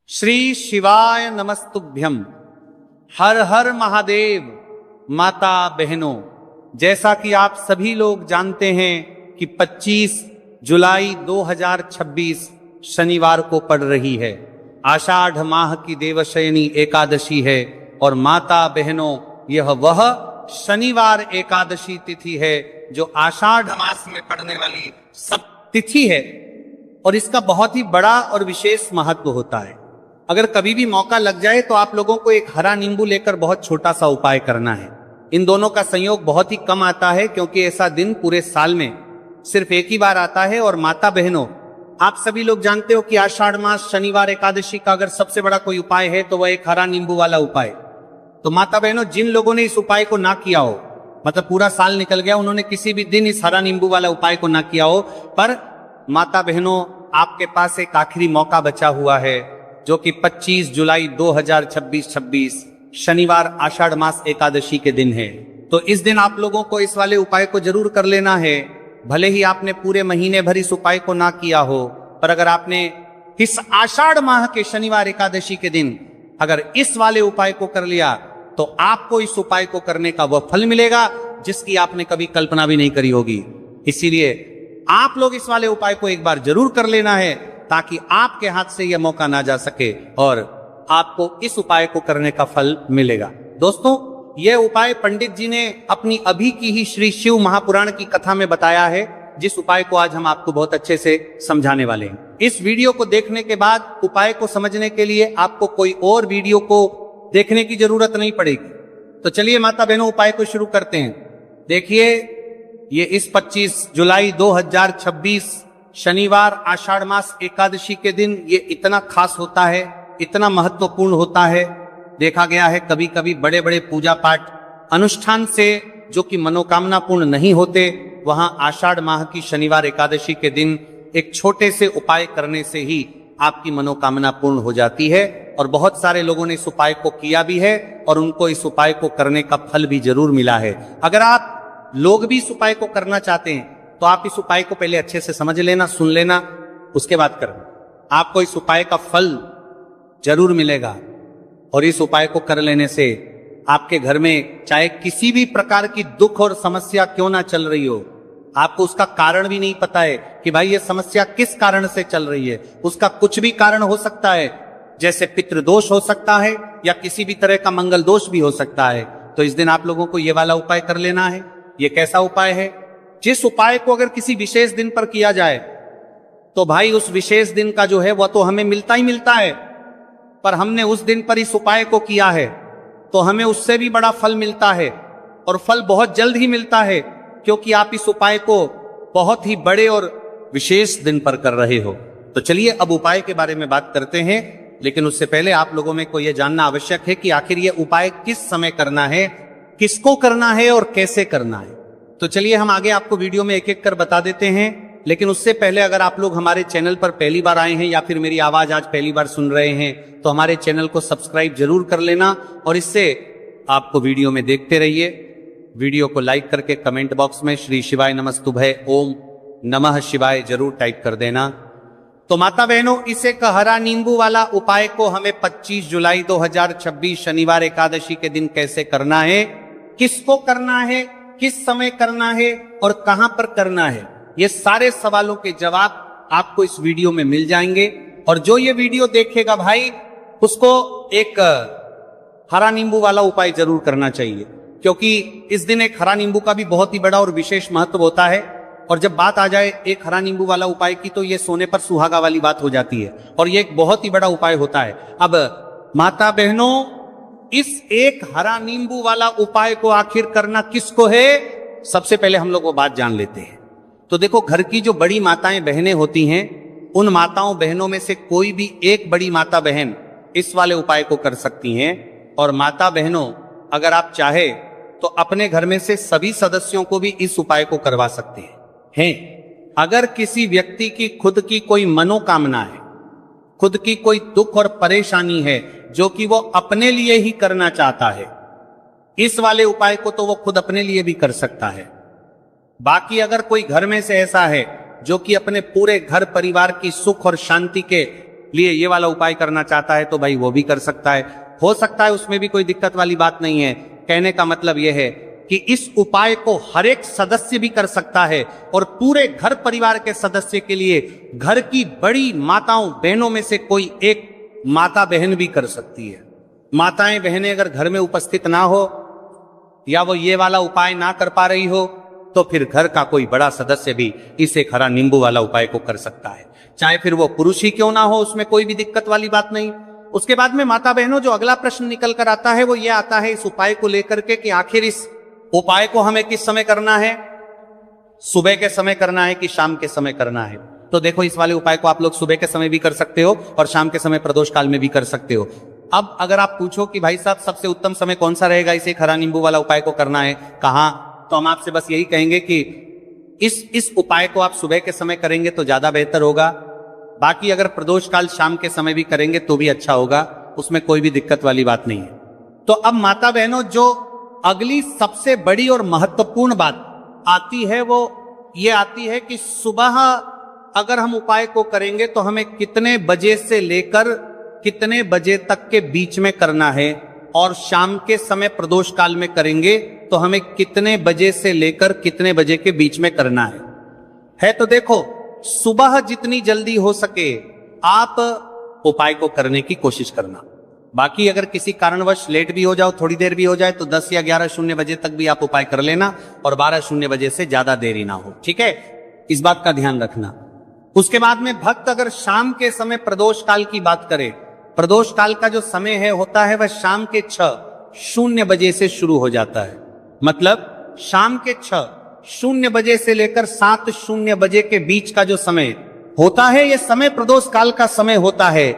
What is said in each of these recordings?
श्री शिवाय नमस्तुभ्यम। हर हर महादेव। माता बहनों, जैसा कि आप सभी लोग जानते हैं कि 25 जुलाई 2026 शनिवार को पड़ रही है। आषाढ़ माह की देवशयनी एकादशी है और माता बहनों, यह वह शनिवार एकादशी तिथि है जो आषाढ़ मास में पड़ने वाली सब तिथि है और इसका बहुत ही बड़ा और विशेष महत्व होता है। अगर कभी भी मौका लग जाए तो आप लोगों को एक हरा नींबू लेकर बहुत छोटा सा उपाय करना है। इन दोनों का संयोग बहुत ही कम आता है क्योंकि ऐसा दिन पूरे साल में सिर्फ एक ही बार आता है। और माता बहनों, आप सभी लोग जानते हो कि आषाढ़ मास शनिवार एकादशी का अगर सबसे बड़ा कोई उपाय है तो वह एक हरा नींबू वाला उपाय। तो माता बहनों, जिन लोगों ने इस उपाय को ना किया हो, मतलब पूरा साल निकल गया, उन्होंने किसी भी दिन इस हरा नींबू वाला उपाय को ना किया हो, पर माता बहनों, आपके पास एक आखिरी मौका बचा हुआ है जो कि 25 जुलाई 2026 शनिवार आषाढ़ मास एकादशी के दिन है। तो इस दिन आप लोगों को इस वाले उपाय को जरूर कर लेना है। भले ही आपने पूरे महीने भर इस उपाय को ना किया हो, पर अगर आपने इस आषाढ़ माह के शनिवार एकादशी के दिन अगर इस वाले उपाय को कर लिया तो आपको इस उपाय को करने का वह फल मिलेगा जिसकी आपने कभी कल्पना भी नहीं करी होगी। इसीलिए आप लोग इस वाले उपाय को एक बार जरूर कर लेना है ताकि आपके हाथ से यह मौका ना जा सके और आपको इस उपाय को करने का फल मिलेगा। दोस्तों, यह उपाय पंडित जी ने अपनी अभी की ही श्री शिव महापुराण की कथा में बताया है, जिस उपाय को आज हम आपको बहुत अच्छे से समझाने वाले हैं। इस वीडियो को देखने के बाद उपाय को समझने के लिए आपको कोई और वीडियो को देखने की जरूरत नहीं पड़ेगी। तो चलिए माता बहनों, उपाय को शुरू करते हैं। देखिए, ये इस 25 जुलाई 2026 शनिवार आषाढ़ मास एकादशी के दिन ये इतना खास होता है, इतना महत्वपूर्ण होता है। देखा गया है कभी कभी बड़े बड़े पूजा पाठ अनुष्ठान से जो कि मनोकामना पूर्ण नहीं होते, वहां आषाढ़ माह की शनिवार एकादशी के दिन एक छोटे से उपाय करने से ही आपकी मनोकामना पूर्ण हो जाती है। और बहुत सारे लोगों ने इस उपाय को किया भी है और उनको इस उपाय को करने का फल भी जरूर मिला है। अगर आप लोग भी इस उपाय को करना चाहते हैं तो आप इस उपाय को पहले अच्छे से समझ लेना, सुन लेना, उसके बाद करना। आपको इस उपाय का फल जरूर मिलेगा और इस उपाय को कर लेने से आपके घर में चाहे किसी भी प्रकार की दुख और समस्या क्यों ना चल रही हो, आपको उसका कारण भी नहीं पता है कि भाई ये समस्या किस कारण से चल रही है, उसका कुछ भी कारण हो सकता है, जैसे पितृदोष हो सकता है या किसी भी तरह का मंगल दोष भी हो सकता है। तो इस दिन आप लोगों को ये वाला उपाय कर लेना है। ये कैसा उपाय है? जिस उपाय को अगर किसी विशेष दिन पर किया जाए तो भाई उस विशेष दिन का जो है वह तो हमें मिलता ही मिलता है, पर हमने उस दिन पर इस उपाय को किया है तो हमें उससे भी बड़ा फल मिलता है और फल बहुत जल्द ही मिलता है, क्योंकि आप इस उपाय को बहुत ही बड़े और विशेष दिन पर कर रहे हो। तो चलिए अब उपाय के बारे में बात करते हैं, लेकिन उससे पहले आप लोगों में को यह जानना आवश्यक है कि आखिर यह उपाय किस समय करना है, किसको करना है और कैसे करना है। तो चलिए हम आगे आपको वीडियो में एक एक कर बता देते हैं, लेकिन उससे पहले अगर आप लोग हमारे चैनल पर पहली बार आए हैं या फिर मेरी आवाज आज पहली बार सुन रहे हैं तो हमारे चैनल को सब्सक्राइब जरूर कर लेना और इससे आपको वीडियो में देखते रहिए। वीडियो को लाइक करके कमेंट बॉक्स में श्री शिवाय नमस्तुभ्य ओम नमः शिवाय जरूर टाइप कर देना। तो माता बहनों, इस एक हरा नींबू वाला उपाय को हमें 25 जुलाई 2026 शनिवार एकादशी के दिन कैसे करना है, किसको करना है, किस समय करना है और कहां पर करना है, ये सारे सवालों के जवाब आपको इस वीडियो में मिल जाएंगे। और जो ये वीडियो देखेगा भाई, उसको एक हरा नींबू वाला उपाय जरूर करना चाहिए, क्योंकि इस दिन एक हरा नींबू का भी बहुत ही बड़ा और विशेष महत्व होता है। और जब बात आ जाए एक हरा नींबू वाला उपाय की तो ये सोने पर सुहागा वाली बात हो जाती है और ये एक बहुत ही बड़ा उपाय होता है। अब माता बहनों, इस एक हरा नींबू वाला उपाय को आखिर करना किसको है, सबसे पहले हम लोग वो बात जान लेते हैं। तो देखो, घर की जो बड़ी माताएं बहनें होती हैं, उन माताओं बहनों में से कोई भी एक बड़ी माता बहन इस वाले उपाय को कर सकती हैं। और माता बहनों, अगर आप चाहे तो अपने घर में से सभी सदस्यों को भी इस उपाय को करवा सकते हैं। अगर किसी व्यक्ति की खुद की कोई मनोकामना है, खुद की कोई दुख और परेशानी है जो कि वो अपने लिए ही करना चाहता है, इस वाले उपाय को तो वो खुद अपने लिए भी कर सकता है। बाकी अगर कोई घर में से ऐसा है जो कि अपने पूरे घर परिवार की सुख और शांति के लिए ये वाला उपाय करना चाहता है तो भाई वो भी कर सकता है, हो सकता है उसमें भी कोई दिक्कत वाली बात नहीं है। कहने का मतलब यह है कि इस उपाय को हर एक सदस्य भी कर सकता है और पूरे घर परिवार के सदस्य के लिए घर की बड़ी माताओं बहनों में से कोई एक माता बहन भी कर सकती है। माताएं बहनें अगर घर में उपस्थित ना हो या वो ये वाला उपाय ना कर पा रही हो तो फिर घर का कोई बड़ा सदस्य भी इस एक हरा नींबू वाला उपाय को कर सकता है, चाहे फिर वो पुरुष ही क्यों ना हो, उसमें कोई भी दिक्कत वाली बात नहीं। उसके बाद में माता बहनों जो अगला प्रश्न निकल कर आता है वो ये आता है इस उपाय को लेकर के कि आखिर इस उपाय को हमें किस समय करना है, सुबह के समय करना है कि शाम के समय करना है। तो देखो इस वाले उपाय को आप लोग सुबह के समय भी कर सकते हो और शाम के समय प्रदोष काल में भी कर सकते हो। अब अगर आप पूछो कि भाई साहब सबसे उत्तम समय कौन सा रहेगा इसे हरा नींबू वाला उपाय को करना है, कहां, तो हम आपसे बस यही कहेंगे कि इस उपाय को आप सुबह के समय करेंगे तो ज्यादा बेहतर होगा। बाकी अगर प्रदोष काल शाम के समय भी करेंगे तो भी अच्छा होगा, उसमें कोई भी दिक्कत वाली बात नहीं है। तो अब माता बहनों जो अगली सबसे बड़ी और महत्वपूर्ण बात आती है वो ये आती है कि सुबह अगर हम उपाय को करेंगे तो हमें कितने बजे से लेकर कितने बजे तक के बीच में करना है, और शाम के समय प्रदोष काल में करेंगे तो हमें कितने बजे से लेकर कितने बजे के बीच में करना है। तो देखो सुबह जितनी जल्दी हो सके आप उपाय को करने की कोशिश करना। बाकी अगर किसी कारणवश लेट भी हो जाओ, थोड़ी देर भी हो जाए, तो 10 या 11:00 बजे तक भी आप उपाय कर लेना और 12:00 बजे से ज्यादा देरी ना हो, ठीक है, इस बात का ध्यान रखना। उसके बाद में भक्त अगर शाम के समय प्रदोष काल की बात करें, प्रदोष काल का जो समय है होता है वह शाम के 6:00 बजे से शुरू हो जाता है। मतलब शाम के 6:00 बजे से लेकर 7:00 बजे के बीच का जो समय होता है यह समय प्रदोष काल का समय होता है।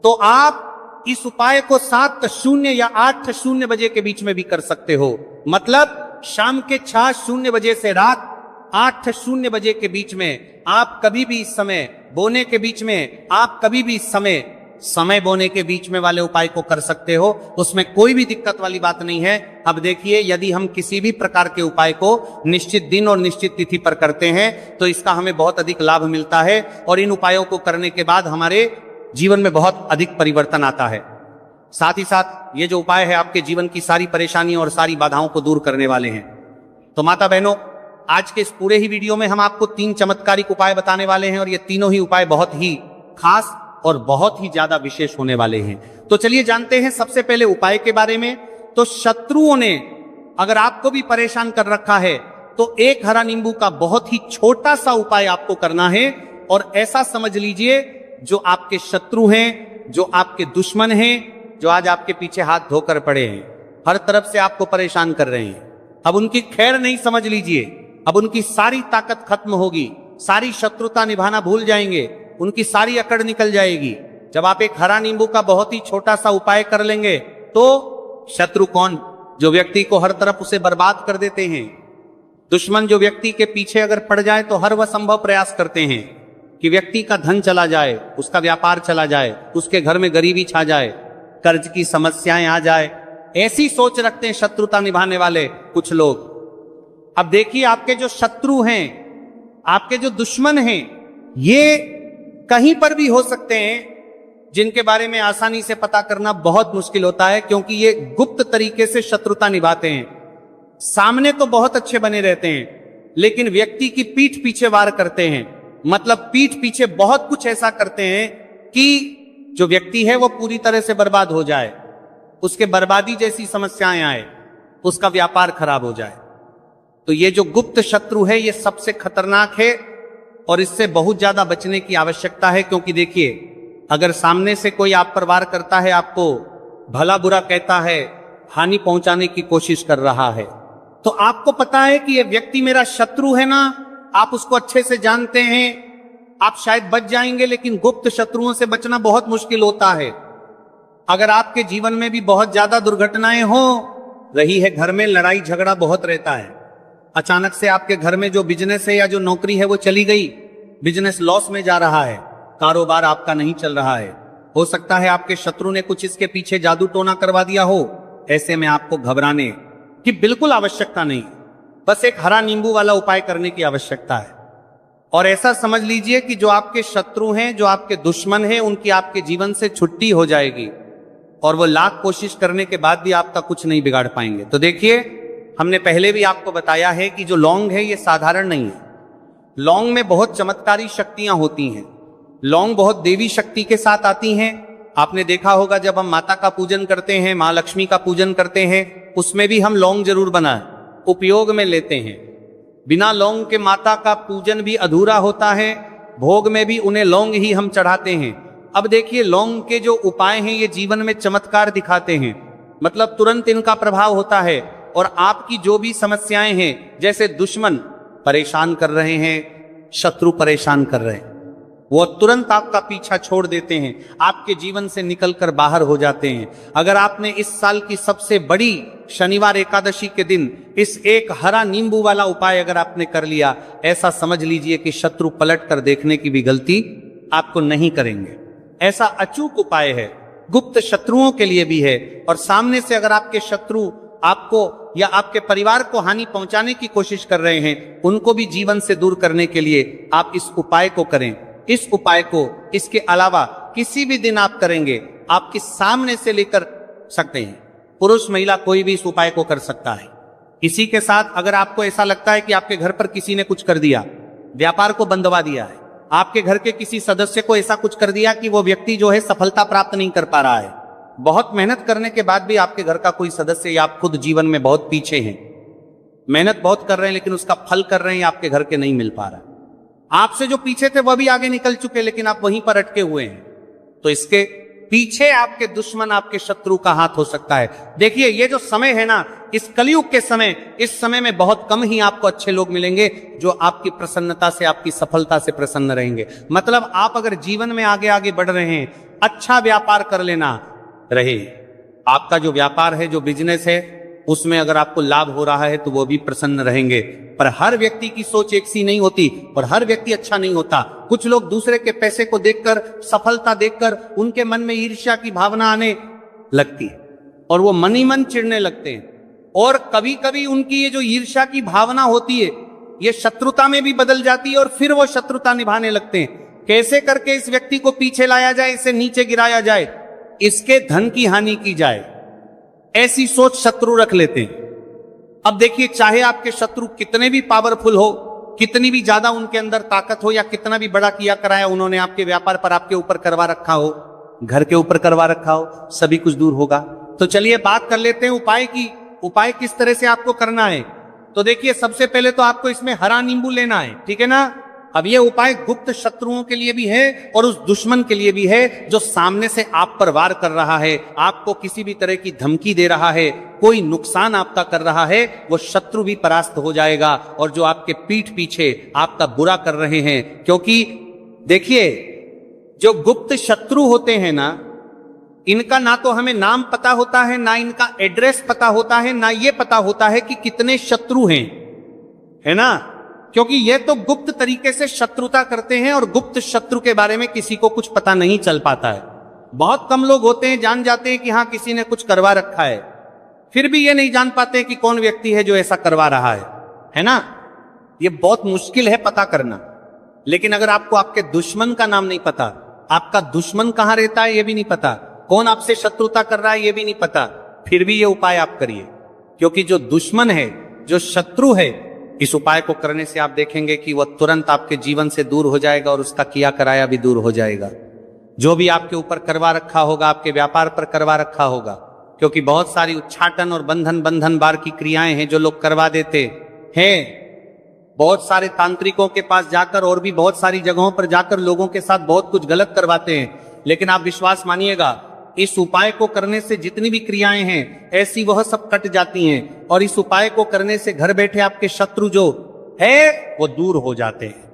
तो आप इस उपाय को 7:00 या 8:00 बजे के बीच में भी कर सकते हो। मतलब शाम के 6:00 बजे से रात 8:00 बजे के बीच में आप कभी भी इस समय बोने के बीच में आप कभी भी इस समय बोने के बीच में वाले उपाय को कर सकते हो, उसमें कोई भी दिक्कत वाली बात नहीं है। अब देखिए यदि हम किसी भी प्रकार के उपाय को निश्चित दिन और निश्चित तिथि पर करते हैं तो इसका हमें बहुत अधिक लाभ मिलता है और इन उपायों को करने के बाद हमारे जीवन में बहुत अधिक परिवर्तन आता है। साथ ही साथ ये जो उपाय है आपके जीवन की सारी परेशानियों और सारी बाधाओं को दूर करने वाले हैं। तो माता बहनों आज के इस पूरे ही वीडियो में हम आपको 3 चमत्कारिक उपाय बताने वाले हैं और ये तीनों ही उपाय बहुत ही खास और बहुत ही ज्यादा विशेष होने वाले हैं। तो चलिए जानते हैं सबसे पहले उपाय के बारे में। तो शत्रुओं ने अगर आपको भी परेशान कर रखा है तो एक हरा नींबू का बहुत ही छोटा सा उपाय आपको करना है और ऐसा समझ लीजिए जो आपके शत्रु हैं, जो आपके दुश्मन हैं, जो आज आपके पीछे हाथ धोकर पड़े हैं, हर तरफ से आपको परेशान कर रहे हैं, अब उनकी खैर नहीं समझ लीजिए, अब उनकी सारी ताकत खत्म होगी, सारी शत्रुता निभाना भूल जाएंगे, उनकी सारी अकड़ निकल जाएगी। जब आप एक हरा नींबू का बहुत ही छोटा सा उपाय कर लेंगे तो शत्रु कौन, जो व्यक्ति को हर तरफ उसे बर्बाद कर देते हैं, दुश्मन जो व्यक्ति के पीछे अगर पड़ जाए तो हर वह संभव प्रयास करते हैं कि व्यक्ति का धन चला जाए, उसका व्यापार चला जाए, उसके घर में गरीबी छा जाए, कर्ज की समस्याएं आ जाए, ऐसी सोच रखते हैं शत्रुता निभाने वाले कुछ लोग। अब देखिए आपके जो शत्रु हैं, आपके जो दुश्मन हैं, ये कहीं पर भी हो सकते हैं जिनके बारे में आसानी से पता करना बहुत मुश्किल होता है क्योंकि ये गुप्त तरीके से शत्रुता निभाते हैं। सामने तो बहुत अच्छे बने रहते हैं लेकिन व्यक्ति की पीठ पीछे वार करते हैं। मतलब पीठ पीछे बहुत कुछ ऐसा करते हैं कि जो व्यक्ति है वो पूरी तरह से बर्बाद हो जाए, उसके बर्बादी जैसी समस्याएं आए, उसका व्यापार खराब हो जाए। तो ये जो गुप्त शत्रु है ये सबसे खतरनाक है और इससे बहुत ज्यादा बचने की आवश्यकता है। क्योंकि देखिए अगर सामने से कोई आप पर वार करता है, आपको भला बुरा कहता है, हानि पहुंचाने की कोशिश कर रहा है, तो आपको पता है कि ये व्यक्ति मेरा शत्रु है ना, आप उसको अच्छे से जानते हैं, आप शायद बच जाएंगे, लेकिन गुप्त शत्रुओं से बचना बहुत मुश्किल होता है। अगर आपके जीवन में भी बहुत ज्यादा दुर्घटनाएं हो रही है, घर में लड़ाई झगड़ा बहुत रहता है, अचानक से आपके घर में जो बिजनेस है या जो नौकरी है वो चली गई, बिजनेस लॉस में जा रहा है, कारोबार आपका नहीं चल रहा है, हो सकता है आपके शत्रु ने कुछ इसके पीछे जादू टोना करवा दिया हो, ऐसे में आपको घबराने की बिल्कुल आवश्यकता नहीं, बस एक हरा नींबू वाला उपाय करने की आवश्यकता है। और ऐसा समझ लीजिए कि जो आपके शत्रु हैं, जो आपके दुश्मन हैं, उनकी आपके जीवन से छुट्टी हो जाएगी और वो लाख कोशिश करने के बाद भी आपका कुछ नहीं बिगाड़ पाएंगे। तो देखिए, हमने पहले भी आपको बताया है कि जो लौंग है ये साधारण नहीं है। लौंग में बहुत चमत्कारी शक्तियां होती हैं। लौंग बहुत देवी शक्ति के साथ आती हैं। आपने देखा होगा जब हम माता का पूजन करते हैं, माँ लक्ष्मी का पूजन करते हैं, उसमें भी हम लौंग जरूर बनाए उपयोग में लेते हैं। बिना लौंग के माता का पूजन भी अधूरा होता है। भोग में भी उन्हें लौंग ही हम चढ़ाते हैं। अब देखिए, लौंग के जो उपाय हैं ये जीवन में चमत्कार दिखाते हैं, मतलब तुरंत इनका प्रभाव होता है। और आपकी जो भी समस्याएं हैं, जैसे दुश्मन परेशान कर रहे हैं, शत्रु परेशान कर रहे हैं, वो तुरंत आपका पीछा छोड़ देते हैं, आपके जीवन से निकलकर बाहर हो जाते हैं। अगर आपने इस साल की सबसे बड़ी शनिवार एकादशी के दिन इस एक हरा नींबू वाला उपाय अगर आपने कर लिया, ऐसा समझ लीजिए कि शत्रु पलट कर देखने की भी गलती आपको नहीं करेंगे। ऐसा अचूक उपाय है, गुप्त शत्रुओं के लिए भी है। और सामने से अगर आपके शत्रु आपको या आपके परिवार को हानि पहुंचाने की कोशिश कर रहे हैं, उनको भी जीवन से दूर करने के लिए आप इस उपाय को करें। इस उपाय को इसके अलावा किसी भी दिन आप करेंगे, आपके सामने से लेकर सकते हैं, पुरुष महिला कोई भी इस उपाय को कर सकता है। इसी के साथ अगर आपको ऐसा लगता है कि आपके घर पर किसी ने कुछ कर दिया, व्यापार को बंदवा दिया है, आपके घर के किसी सदस्य को ऐसा कुछ कर दिया कि वो व्यक्ति जो है सफलता प्राप्त नहीं कर पा रहा है, बहुत मेहनत करने के बाद भी आपके घर का कोई सदस्य या आप खुद जीवन में बहुत पीछे हैं, मेहनत बहुत कर रहे हैं लेकिन उसका फल कर रहे हैं, आपके घर के नहीं मिल पा रहा, आपसे जो पीछे थे वह भी आगे निकल चुके लेकिन आप वहीं पर अटके हुए हैं, तो इसके पीछे आपके दुश्मन, आपके शत्रु का हाथ हो सकता है। देखिए, ये जो समय है ना, इस कलयुग के समय, इस समय में बहुत कम ही आपको अच्छे लोग मिलेंगे जो आपकी प्रसन्नता से, आपकी सफलता से प्रसन्न रहेंगे। मतलब आप अगर जीवन में आगे आगे बढ़ रहे हैं, अच्छा व्यापार कर लेना रहे, आपका जो व्यापार है, जो बिजनेस है, उसमें अगर आपको लाभ हो रहा है तो वो भी प्रसन्न रहेंगे। पर हर व्यक्ति की सोच एक सी नहीं होती और हर व्यक्ति अच्छा नहीं होता। कुछ लोग दूसरे के पैसे को देखकर, सफलता देखकर उनके मन में ईर्ष्या की भावना आने लगती है और वो मन ही मन चिढ़ने लगते हैं। और कभी कभी उनकी ये जो ईर्ष्या की भावना होती है, ये शत्रुता में भी बदल जाती है और फिर वो शत्रुता निभाने लगते हैं। कैसे करके इस व्यक्ति को पीछे लाया जाए, इसे नीचे गिराया जाए, इसके धन की हानि की जाए, ऐसी सोच शत्रु रख लेते हैं। अब देखिए, चाहे आपके शत्रु कितने भी पावरफुल हो, कितनी भी ज्यादा उनके अंदर ताकत हो, या कितना भी बड़ा किया कराया उन्होंने आपके व्यापार पर, आपके ऊपर करवा रखा हो, घर के ऊपर करवा रखा हो, सभी कुछ दूर होगा। तो चलिए बात कर लेते हैं उपाय की। उपाय किस तरह से आपको करना है। तो देखिए, सबसे पहले तो आपको इसमें हरा नींबू लेना है, ठीक है ना। अब ये उपाय गुप्त शत्रुओं के लिए भी है और उस दुश्मन के लिए भी है जो सामने से आप पर वार कर रहा है, आपको किसी भी तरह की धमकी दे रहा है, कोई नुकसान आपका कर रहा है, वो शत्रु भी परास्त हो जाएगा। और जो आपके पीठ पीछे आपका बुरा कर रहे हैं, क्योंकि देखिए, जो गुप्त शत्रु होते हैं ना, इनका ना तो हमें नाम पता होता है, ना इनका एड्रेस पता होता है, ना ये पता होता है कि कितने शत्रु हैं, है ना। क्योंकि ये तो गुप्त तरीके से शत्रुता करते हैं और गुप्त शत्रु के बारे में किसी को कुछ पता नहीं चल पाता है। बहुत कम लोग होते हैं जान जाते हैं कि हाँ किसी ने कुछ करवा रखा है, फिर भी ये नहीं जान पाते कि कौन व्यक्ति है जो ऐसा करवा रहा है ना। ये बहुत मुश्किल है पता करना। लेकिन अगर आपको आपके दुश्मन का नाम नहीं पता, आपका दुश्मन कहां रहता है ये भी नहीं पता, कौन आपसे शत्रुता कर रहा है ये भी नहीं पता, फिर भी ये उपाय आप करिए। क्योंकि जो दुश्मन है, जो शत्रु है, इस उपाय को करने से आप देखेंगे कि वह तुरंत आपके जीवन से दूर हो जाएगा और उसका किया कराया भी दूर हो जाएगा। जो भी आपके ऊपर करवा रखा होगा, आपके व्यापार पर करवा रखा होगा, क्योंकि बहुत सारी उच्चाटन और बंधन बार की क्रियाएं हैं जो लोग करवा देते हैं। बहुत सारे तांत्रिकों के पास जाकर और भी बहुत सारी जगहों पर जाकर लोगों के साथ बहुत कुछ गलत करवाते हैं। लेकिन आप विश्वास मानिएगा, इस उपाय को करने से जितनी भी क्रियाएं हैं ऐसी वह सब कट जाती हैं और इस उपाय को करने से घर बैठे आपके शत्रु जो है वो दूर हो जाते हैं।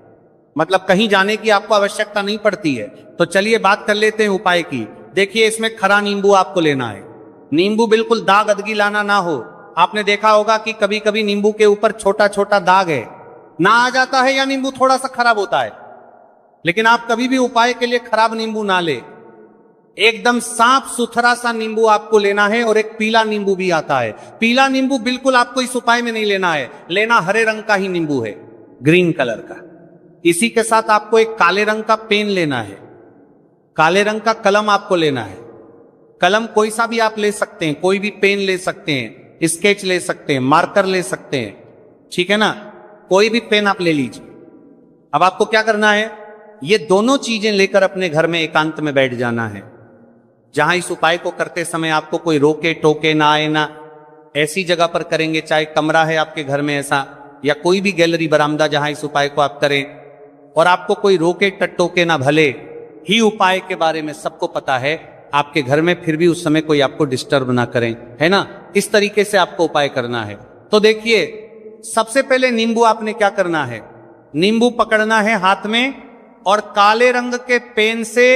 मतलब कहीं जाने की आपको आवश्यकता नहीं पड़ती है। तो चलिए बात कर लेते हैं उपाय की। देखिए, इसमें खरा नींबू आपको लेना है। नींबू बिल्कुल दाग अदगी लाना ना हो। आपने देखा होगा कि कभी कभी नींबू के ऊपर छोटा छोटा दाग है ना आ जाता है, या नींबू थोड़ा सा खराब होता है। लेकिन आप कभी भी उपाय के लिए खराब नींबू ना ले, एकदम साफ सुथरा सा नींबू आपको लेना है। और एक पीला नींबू भी आता है। पीला नींबू बिल्कुल आपको इस उपाय में नहीं लेना है, लेना हरे रंग का ही नींबू है, ग्रीन कलर का। इसी के साथ आपको एक काले रंग का पेन लेना है, काले रंग का कलम आपको लेना है। कलम कोई सा भी आप ले सकते हैं, कोई भी पेन ले सकते हैं, स्केच ले सकते हैं, मार्कर ले सकते हैं, ठीक है ना, कोई भी पेन आप ले लीजिए। अब आपको क्या करना है, ये दोनों चीजें लेकर अपने घर में एकांत में बैठ जाना है। जहां इस उपाय को करते समय आपको कोई रोके टोके ना आए ना, ऐसी जगह पर करेंगे, चाहे कमरा है आपके घर में ऐसा, या कोई भी गैलरी बरामदा जहां इस उपाय को आप करें, और आपको कोई रोके टटोके ना, भले ही उपाय के बारे में सबको पता है आपके घर में, फिर भी उस समय कोई आपको डिस्टर्ब ना करें, है ना। इस तरीके से आपको उपाय करना है। तो देखिए, सबसे पहले नींबू आपने क्या करना है, नींबू पकड़ना है हाथ में, और काले रंग के पेन से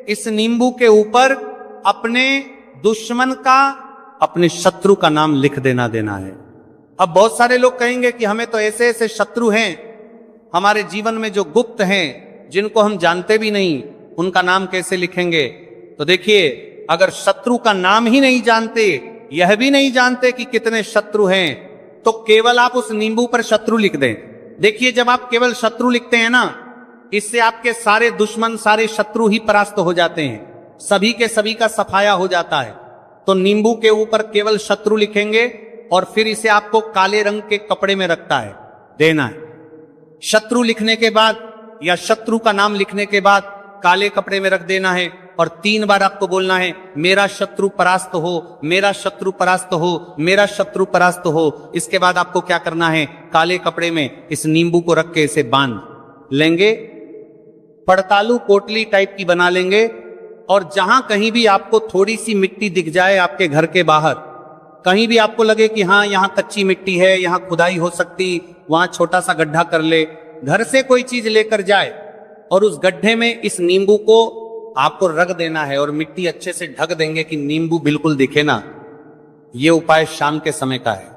इस नींबू के ऊपर अपने दुश्मन का, अपने शत्रु का नाम लिख देना है। अब बहुत सारे लोग कहेंगे कि हमें तो ऐसे ऐसे शत्रु हैं हमारे जीवन में जो गुप्त हैं, जिनको हम जानते भी नहीं, उनका नाम कैसे लिखेंगे। तो देखिए, अगर शत्रु का नाम ही नहीं जानते, यह भी नहीं जानते कि कितने शत्रु हैं, तो केवल आप उस नींबू पर शत्रु लिख दें। देखिए, जब आप केवल शत्रु लिखते हैं ना, इससे आपके सारे दुश्मन, सारे शत्रु ही परास्त हो जाते हैं, सभी के सभी का सफाया हो जाता है। तो नींबू के ऊपर केवल शत्रु लिखेंगे, और फिर इसे आपको काले रंग के कपड़े में रखता है, देना है। शत्रु लिखने के बाद या शत्रु का नाम लिखने के बाद काले कपड़े में रख देना है, और 3 बार आपको बोलना है, मेरा शत्रु परास्त हो, मेरा शत्रु परास्त हो, मेरा शत्रु परास्त हो। इसके बाद आपको क्या करना है, काले कपड़े में इस नींबू को रख के इसे बांध लेंगे, पड़तालू पोटली टाइप की बना लेंगे, और जहां कहीं भी आपको थोड़ी सी मिट्टी दिख जाए आपके घर के बाहर, कहीं भी आपको लगे कि हाँ यहां कच्ची मिट्टी है, यहां खुदाई हो सकती, वहां छोटा सा गड्ढा कर ले, घर से कोई चीज लेकर जाए और उस गड्ढे में इस नींबू को आपको रख देना है, और मिट्टी अच्छे से ढक देंगे कि नींबू बिल्कुल दिखे ना। ये उपाय शाम के समय का है।